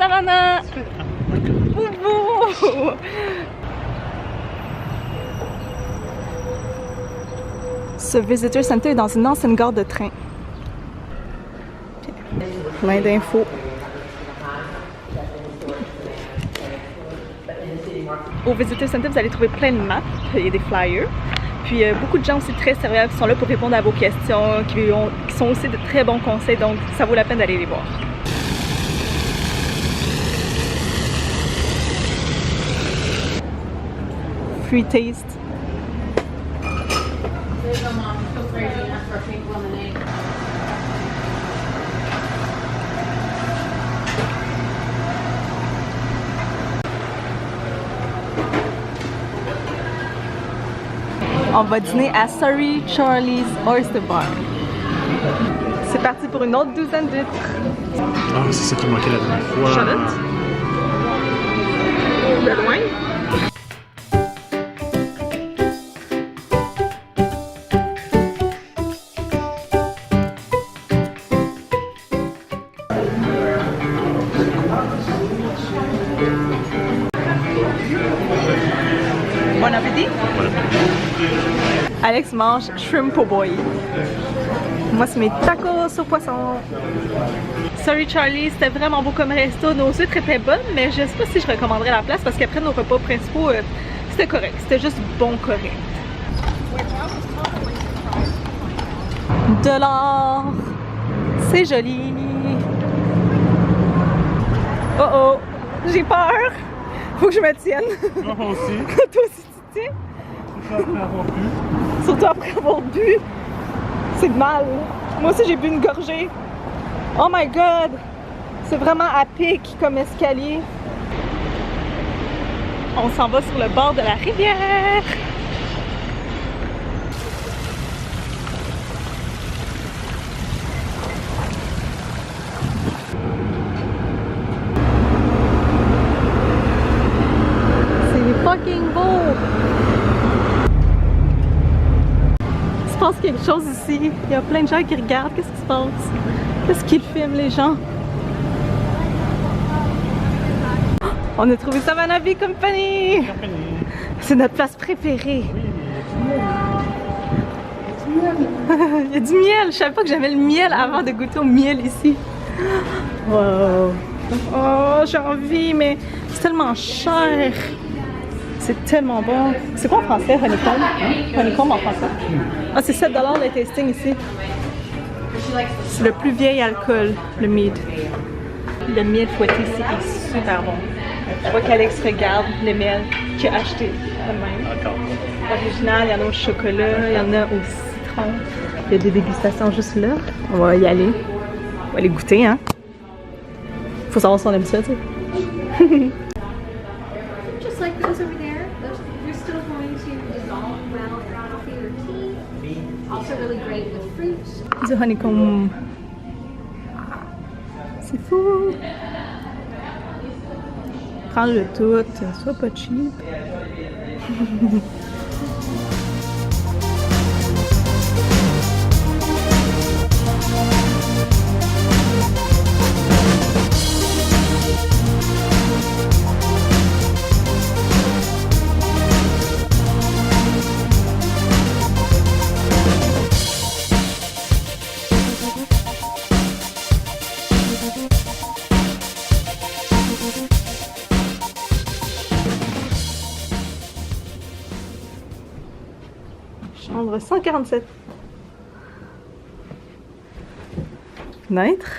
Savannah! Boubou! Ce Visitor Center est dans une ancienne gare de train. Plein d'infos. Au Visitor Center, vous allez trouver plein de maps, il y a des flyers. Puis beaucoup de gens aussi très sérieux qui sont là pour répondre à vos questions, qui sont aussi de très bons conseils, donc ça vaut la peine d'aller les voir. Free taste. On va dîner à Surrey Charlie's Oyster Bar. C'est parti pour une autre douzaine de litres. Ah, c'est ça qui manquait la dernière fois. Charlotte? De loin? Bon appétit! Alex mange shrimp po' boy. Moi, c'est mes tacos au poisson. Sorry Charlie, c'était vraiment beau comme resto. Nos huîtres étaient bonnes, mais je sais pas si je recommanderais la place parce qu'après nos repas principaux, c'était correct. C'était juste bon correct. De l'or! C'est joli! Oh oh! J'ai peur! Faut que je me tienne! Moi aussi. Toi aussi tu tiens? Surtout après avoir bu. C'est mal. Moi aussi j'ai bu une gorgée. Oh my god! C'est vraiment à pic comme escalier. On s'en va sur le bord de la rivière. C'est fucking beau! Il se passe quelque chose ici. Il y a plein de gens qui regardent. Qu'est-ce qui se passe? Qu'est-ce qu'ils filment les gens? On a trouvé Savannah Bee Company! C'est notre place préférée. Il y a du miel! Je savais pas que j'avais le miel avant de goûter au miel ici. Wow! Oh, j'ai envie, mais c'est tellement cher! C'est tellement bon! C'est quoi en français, honeycomb? Honeycomb en français? Ah, c'est 7 $ le tasting ici. C'est le plus vieil alcool, le mead. Le miel fouetté ici est super bon. Je vois qu'Alex regarde le miel qu'il a acheté elle-même. Original, il y en a au chocolat, il y en a au citron. Il y a des dégustations juste là. On va y aller. On va aller goûter, hein. Faut savoir si on aime ça, tu sais. Just like those over there, you're still going to dissolve well in coffee or tea. Also really great with fruits. Du honeycomb. C'est fou! Prends-le tout, sois pas cheap. Chambre 147. Fenêtre.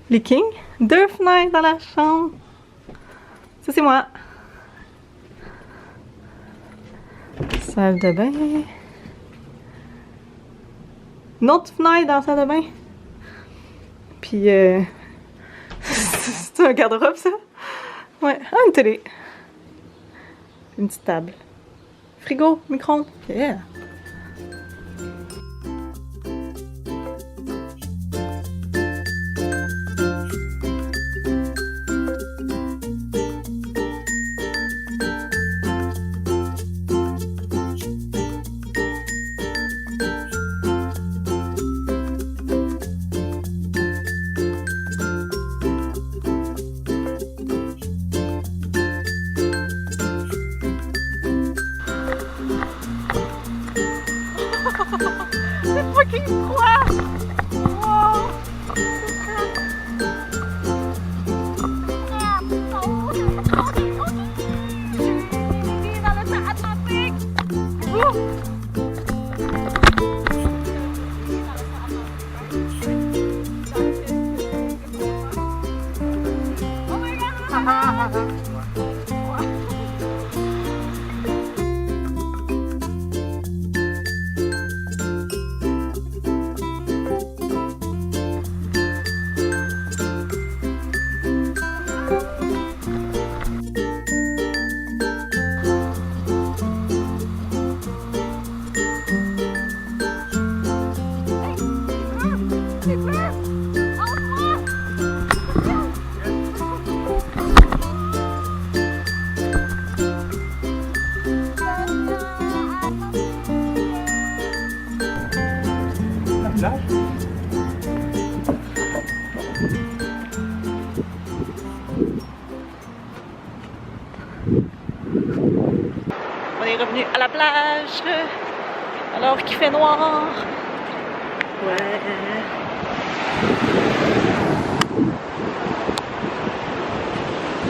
Leaking. 2 fenêtres dans la chambre. Ça, c'est moi. Salle de bain. Une autre fenêtre dans la salle de bain. Puis, c'est un garde-robe, ça? Ouais. Ah, une télé. Une petite table. Frigo, micro-ondes. Yeah! Froid! Wow! Dans l'océan Atlantique! Oh my god! On est revenu à la plage alors qu'il fait noir. Ouais.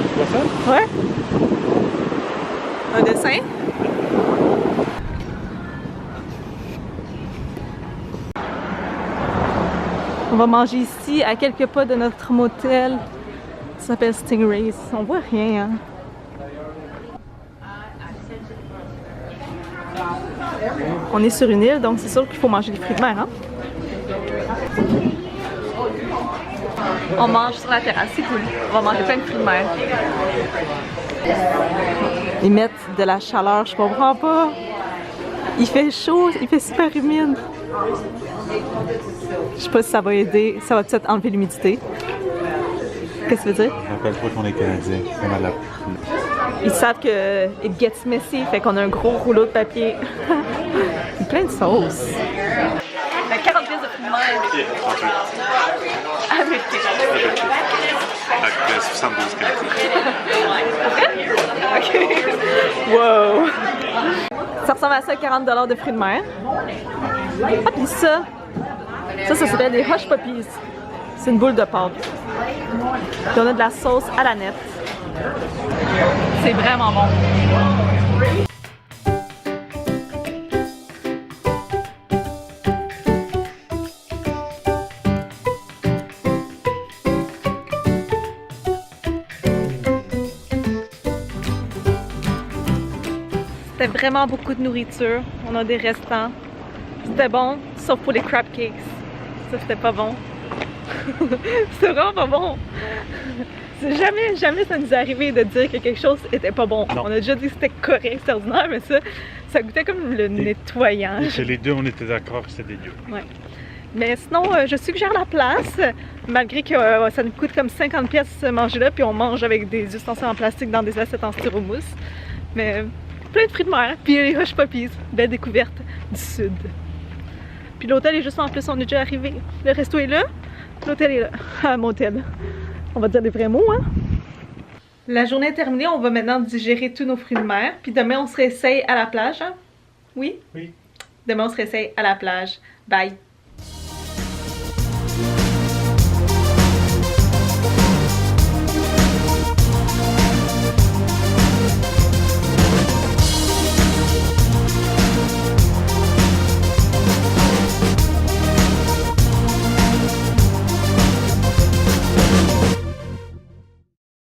Tu vois ça? Ouais. Un dessin. On va manger ici à quelques pas de notre motel. Ça s'appelle Stingrays. On voit rien, hein. On est sur une île, donc c'est sûr qu'il faut manger des fruits de mer, hein? On mange sur la terrasse, c'est cool. On va manger plein de fruits de mer. Ils mettent de la chaleur, je comprends pas. Il fait chaud, il fait super humide. Je sais pas si ça va aider, ça va peut-être enlever l'humidité. Qu'est-ce que tu veux dire? Rappelle-toi qu'on est Canadiens, on a de la... Ils savent que it gets messy, fait qu'on a un gros rouleau de papier. Plein de sauce. 40 pièces de fruits de mer. Avec Avec 72 OK. Wow. Ça ressemble à ça, 40 $ de fruits de mer. Ah, puis ça s'appelle des hush puppies. C'est une boule de pâte. Puis on a de la sauce à la nette. C'est vraiment bon. C'était vraiment beaucoup de nourriture. On a des restants. C'était bon, sauf pour les crab cakes. Ça, c'était pas bon. C'était vraiment pas bon. Jamais ça nous est arrivé de dire que quelque chose était pas bon. Non. On a déjà dit que c'était correct, c'est ordinaire, mais ça goûtait comme le nettoyage. Chez les deux, on était d'accord que c'était dégueu. Ouais. Mais sinon, je suggère la place, malgré que ça nous coûte comme 50 pièces manger là, puis on mange avec des ustensiles en plastique dans des assiettes en styromousse. Mais plein de fruits de mer, puis les hush puppies, belle découverte du sud. Puis l'hôtel est juste en plus, on est déjà arrivé. Le resto est là, l'hôtel est là. Ah, motel. On va dire des vrais mots, hein? La journée est terminée, on va maintenant digérer tous nos fruits de mer. Puis demain, on se réessaye à la plage, hein? Oui? Oui. Demain, on se réessaye à la plage. Bye!